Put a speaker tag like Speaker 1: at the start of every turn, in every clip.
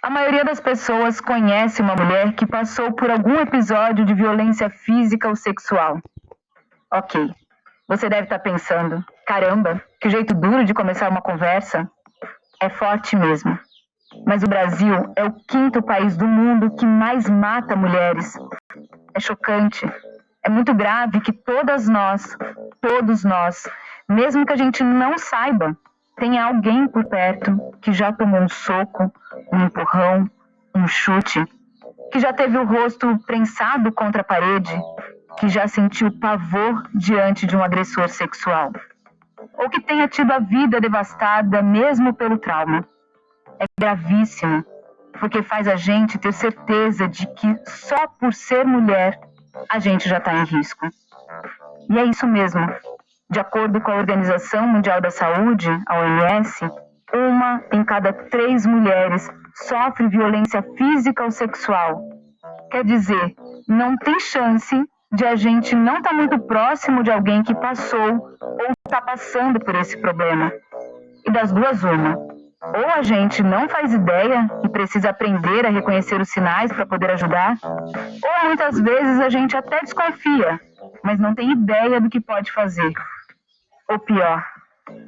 Speaker 1: A maioria das pessoas conhece uma mulher que passou por algum episódio de violência física ou sexual. Ok, você deve estar pensando, caramba, que jeito duro de começar uma conversa. É forte mesmo. Mas o Brasil é o 5º país do mundo que mais mata mulheres. É chocante. É muito grave que todos nós, mesmo que a gente não saiba, tem alguém por perto que já tomou um soco, um empurrão, um chute, que já teve o rosto prensado contra a parede, que já sentiu pavor diante de um agressor sexual, ou que tenha tido a vida devastada mesmo pelo trauma. É gravíssimo, porque faz a gente ter certeza de que só por ser mulher a gente já está em risco. E é isso mesmo. De acordo com a Organização Mundial da Saúde, a OMS, 1 em cada 3 mulheres sofre violência física ou sexual. Quer dizer, não tem chance de a gente não estar muito próximo de alguém que passou ou está passando por esse problema. E das duas, uma. Ou a gente não faz ideia e precisa aprender a reconhecer os sinais para poder ajudar, ou muitas vezes a gente até desconfia, mas não tem ideia do que pode fazer. Ou pior,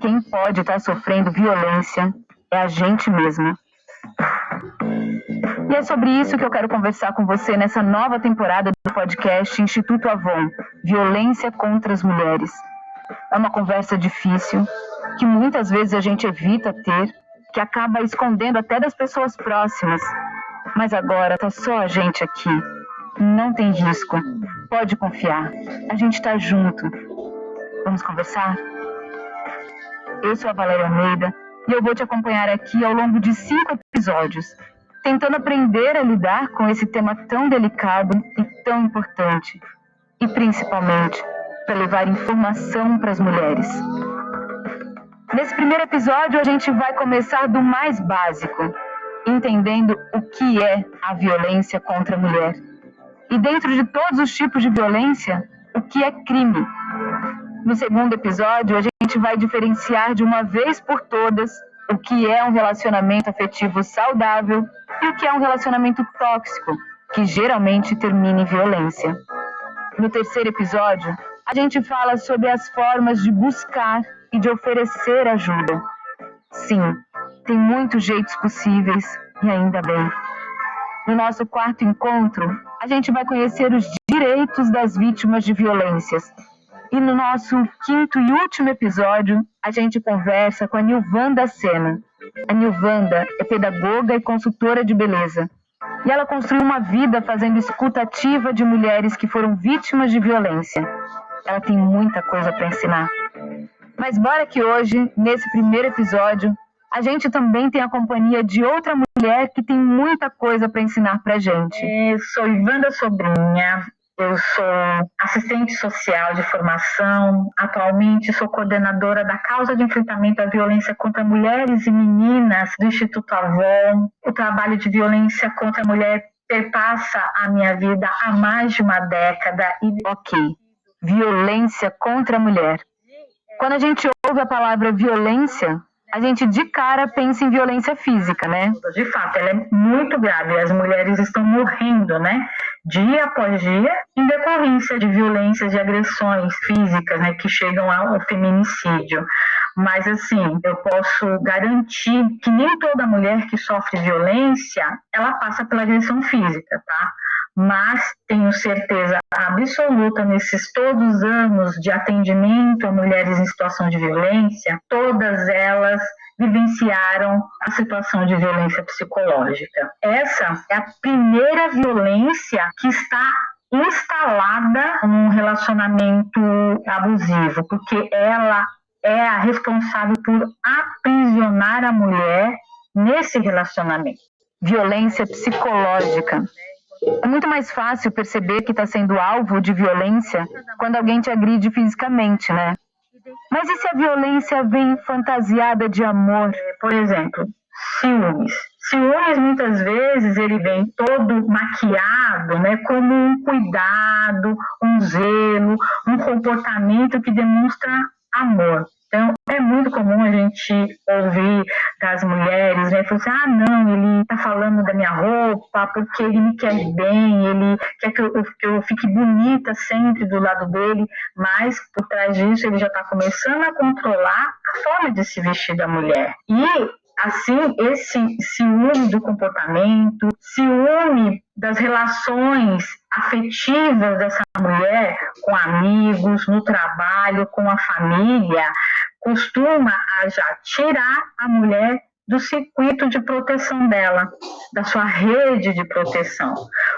Speaker 1: quem pode estar sofrendo violência é a gente mesma. E é sobre isso que eu quero conversar com você nessa nova temporada do podcast Instituto Avon, Violência contra as Mulheres. É uma conversa difícil, que muitas vezes a gente evita ter, que acaba escondendo até das pessoas próximas. Mas agora tá só a gente aqui. Não tem risco. Pode confiar. A gente tá junto. Vamos conversar? Eu sou a Valéria Almeida e eu vou te acompanhar aqui ao longo de 5 episódios, tentando aprender a lidar com esse tema tão delicado e tão importante. E principalmente, para levar informação para as mulheres. Nesse primeiro episódio, a gente vai começar do mais básico, entendendo o que é a violência contra a mulher. E dentro de todos os tipos de violência, o que é crime. No segundo episódio, a gente vai diferenciar de uma vez por todas o que é um relacionamento afetivo saudável e o que é um relacionamento tóxico, que geralmente termina em violência. No terceiro episódio, a gente fala sobre as formas de buscar e de oferecer ajuda. Sim, tem muitos jeitos possíveis e ainda bem. No nosso quarto encontro, a gente vai conhecer os direitos das vítimas de violências. E no nosso quinto e último episódio, a gente conversa com a Nilvanda Sena. A Nilvanda é pedagoga e consultora de beleza. E ela construiu uma vida fazendo escuta ativa de mulheres que foram vítimas de violência. Ela tem muita coisa para ensinar. Mas bora que hoje, nesse primeiro episódio, a gente também tem a companhia de outra mulher que tem muita coisa para ensinar pra gente.
Speaker 2: Eu sou Ivanda Sobrinha, eu sou assistente social de formação, atualmente sou coordenadora da causa de enfrentamento à violência contra mulheres e meninas do Instituto Avon. O trabalho de violência contra a mulher perpassa a minha vida há mais de uma década.
Speaker 1: Ok, violência contra a mulher. Quando a gente ouve a palavra violência, a gente de cara pensa em violência física, né?
Speaker 2: De fato, ela é muito grave. As mulheres estão morrendo, né? Dia após dia, em decorrência de violências, de agressões físicas, né? Que chegam ao feminicídio. Mas, assim, eu posso garantir que nem toda mulher que sofre violência, ela passa pela agressão física, tá? Mas tenho certeza absoluta, nesses todos os anos de atendimento a mulheres em situação de violência, todas elas vivenciaram a situação de violência psicológica. Essa é a primeira violência que está instalada num relacionamento abusivo, porque ela é a responsável por aprisionar a mulher nesse relacionamento.
Speaker 1: Violência psicológica. É muito mais fácil perceber que está sendo alvo de violência quando alguém te agride fisicamente, né? Mas e se a violência vem fantasiada de amor?
Speaker 2: Por exemplo, ciúmes. Ciúmes, muitas vezes, ele vem todo maquiado, né, como um cuidado, um zelo, um comportamento que demonstra amor. Então, é muito comum a gente ouvir das mulheres, né? Falar assim, não, ele tá falando da minha roupa porque ele me quer bem, ele quer que eu fique bonita sempre do lado dele, mas por trás disso ele já está começando a controlar a forma de se vestir da mulher. E assim, esse ciúme do comportamento, ciúme das relações afetivas dessa mulher com amigos, no trabalho, com a família, costuma já tirar a mulher do circuito de proteção dela, da sua rede de proteção.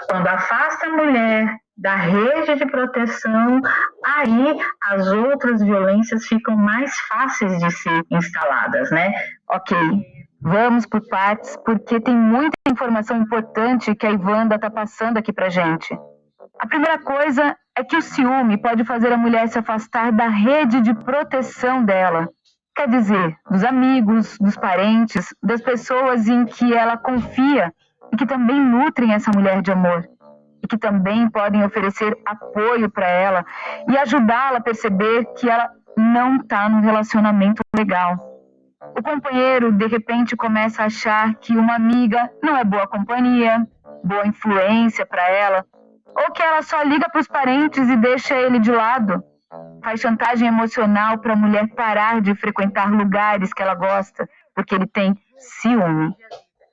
Speaker 2: Quando afasta a mulher da rede de proteção, aí as outras violências ficam mais fáceis de ser instaladas, né?
Speaker 1: Ok, vamos por partes, porque tem muita informação importante que a Ivanda está passando aqui pra gente. A primeira coisa é que o ciúme pode fazer a mulher se afastar da rede de proteção dela. Quer dizer, dos amigos, dos parentes, das pessoas em que ela confia e que também nutrem essa mulher de amor. E que também podem oferecer apoio para ela e ajudá-la a perceber que ela não está num relacionamento legal. O companheiro, de repente, começa a achar que uma amiga não é boa companhia, boa influência para ela, ou que ela só liga para os parentes e deixa ele de lado. Faz chantagem emocional para a mulher parar de frequentar lugares que ela gosta, porque ele tem ciúme.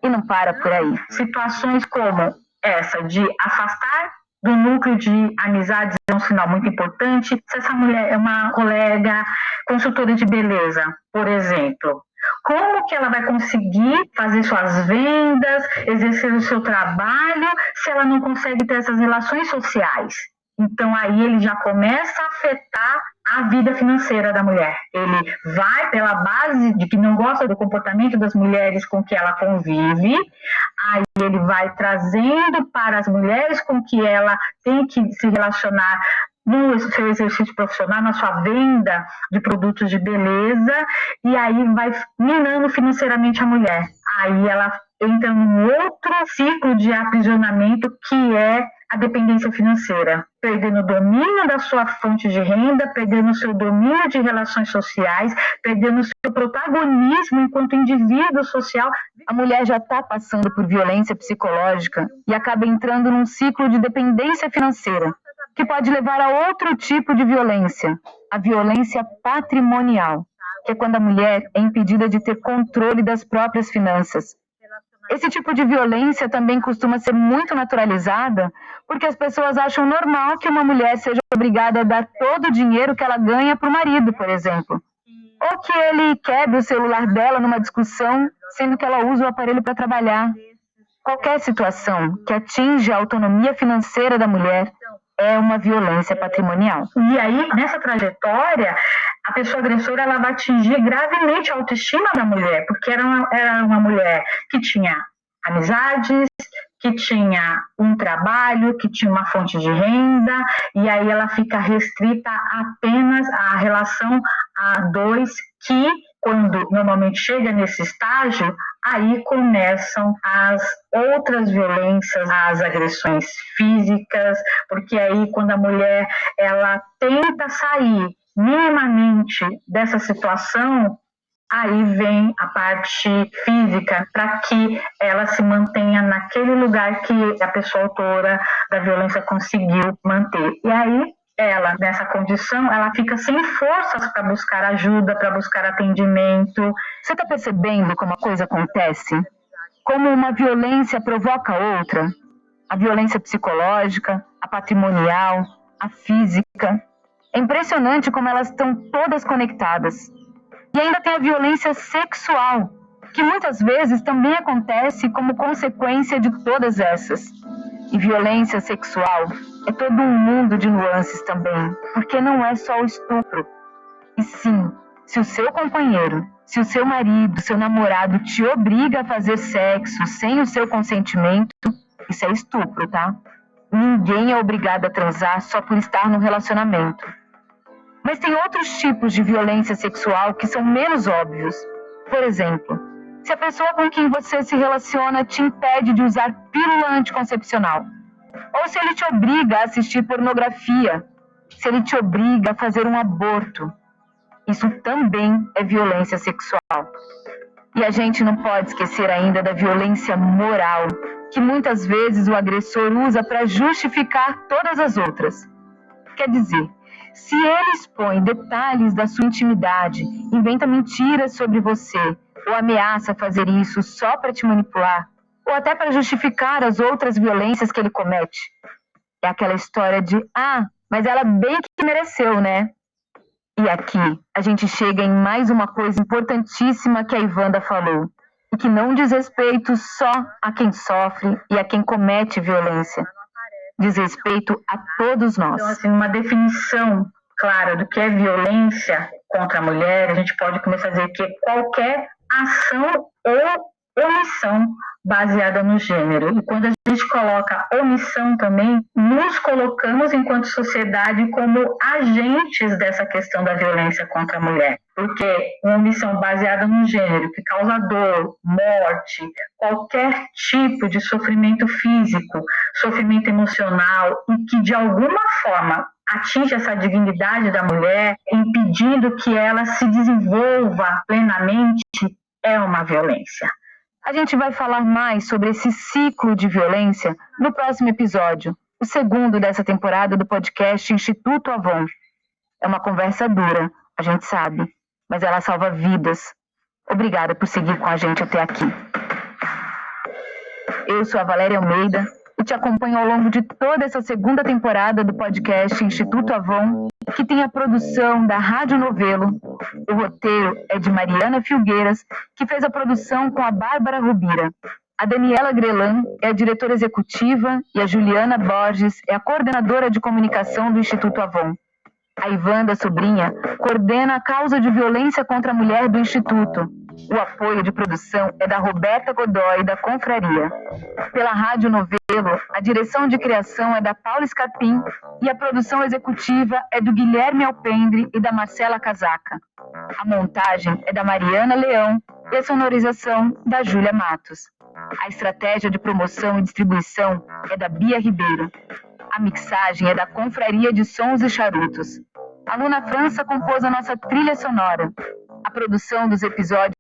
Speaker 1: E não para por aí.
Speaker 2: Situações como essa de afastar do núcleo de amizades é um sinal muito importante. Se essa mulher é uma colega consultora de beleza, por exemplo, como que ela vai conseguir fazer suas vendas, exercer o seu trabalho, se ela não consegue ter essas relações sociais? Então, aí ele já começa a afetar a vida financeira da mulher. Ele vai pela base de que não gosta do comportamento das mulheres com que ela convive, aí ele vai trazendo para as mulheres com que ela tem que se relacionar no seu exercício profissional, na sua venda de produtos de beleza, e aí vai minando financeiramente a mulher. Aí ela entra num outro ciclo de aprisionamento que é a dependência financeira, perdendo o domínio da sua fonte de renda, perdendo o seu domínio de relações sociais, perdendo o seu protagonismo enquanto indivíduo social.
Speaker 1: A mulher já está passando por violência psicológica e acaba entrando num ciclo de dependência financeira, que pode levar a outro tipo de violência, a violência patrimonial, que é quando a mulher é impedida de ter controle das próprias finanças. Esse tipo de violência também costuma ser muito naturalizada porque as pessoas acham normal que uma mulher seja obrigada a dar todo o dinheiro que ela ganha para o marido, por exemplo. Ou que ele quebre o celular dela numa discussão, sendo que ela usa o aparelho para trabalhar. Qualquer situação que atinja a autonomia financeira da mulher é uma violência patrimonial.
Speaker 2: E aí, nessa trajetória, a pessoa agressora ela vai atingir gravemente a autoestima da mulher, porque era uma mulher que tinha amizades, que tinha um trabalho, que tinha uma fonte de renda, e aí ela fica restrita apenas à relação a dois, que quando normalmente chega nesse estágio, aí começam as outras violências, as agressões físicas, porque aí quando a mulher ela tenta sair minimamente dessa situação, aí vem a parte física para que ela se mantenha naquele lugar que a pessoa autora da violência conseguiu manter. E aí ela, nessa condição, ela fica sem forças para buscar ajuda, para buscar atendimento.
Speaker 1: Você está percebendo como a coisa acontece? Como uma violência provoca outra? A violência psicológica, a patrimonial, a física. É impressionante como elas estão todas conectadas. E ainda tem a violência sexual, que muitas vezes também acontece como consequência de todas essas. E violência sexual é todo um mundo de nuances também, porque não é só o estupro. E sim, se o seu companheiro, se o seu marido, seu namorado te obriga a fazer sexo sem o seu consentimento, isso é estupro, tá? Ninguém é obrigado a transar só por estar no relacionamento. Mas tem outros tipos de violência sexual que são menos óbvios. Por exemplo, se a pessoa com quem você se relaciona te impede de usar pílula anticoncepcional, ou se ele te obriga a assistir pornografia, se ele te obriga a fazer um aborto. Isso também é violência sexual. E a gente não pode esquecer ainda da violência moral, que muitas vezes o agressor usa para justificar todas as outras. Quer dizer, se ele expõe detalhes da sua intimidade, inventa mentiras sobre você, ou ameaça fazer isso só para te manipular, ou até para justificar as outras violências que ele comete, é aquela história de, mas ela bem que mereceu, né? E aqui a gente chega em mais uma coisa importantíssima que a Ivanda falou, e que não diz respeito só a quem sofre e a quem comete violência. Diz respeito a todos nós.
Speaker 2: Então, assim, uma definição clara do que é violência contra a mulher, a gente pode começar a dizer que é qualquer ação ou omissão baseada no gênero. E quando a gente coloca omissão também, nos colocamos enquanto sociedade como agentes dessa questão da violência contra a mulher. Porque uma omissão baseada no gênero, que causa dor, morte, qualquer tipo de sofrimento físico, sofrimento emocional, e que de alguma forma atinge essa dignidade da mulher, impedindo que ela se desenvolva plenamente, é uma violência.
Speaker 1: A gente vai falar mais sobre esse ciclo de violência no próximo episódio, o segundo dessa temporada do podcast Instituto Avon. É uma conversa dura, a gente sabe, mas ela salva vidas. Obrigada por seguir com a gente até aqui. Eu sou a Valéria Almeida e te acompanho ao longo de toda essa segunda temporada do podcast Instituto Avon, que tem a produção da Rádio Novelo. O roteiro é de Mariana Filgueiras, que fez a produção com a Bárbara Rubira. A Daniela Grelan é a diretora executiva e a Juliana Borges é a coordenadora de comunicação do Instituto Avon. A Ivanda Sobrinha coordena a causa de violência contra a mulher do Instituto. O apoio de produção é da Roberta Godoy, da Confraria. Pela Rádio Novelo, a direção de criação é da Paula Scarpim e a produção executiva é do Guilherme Alpendre e da Marcela Casaca. A montagem é da Mariana Leão e a sonorização da Júlia Matos. A estratégia de promoção e distribuição é da Bia Ribeiro. A mixagem é da Confraria de Sons e Charutos. A Luna França compôs a nossa trilha sonora. A produção dos episódios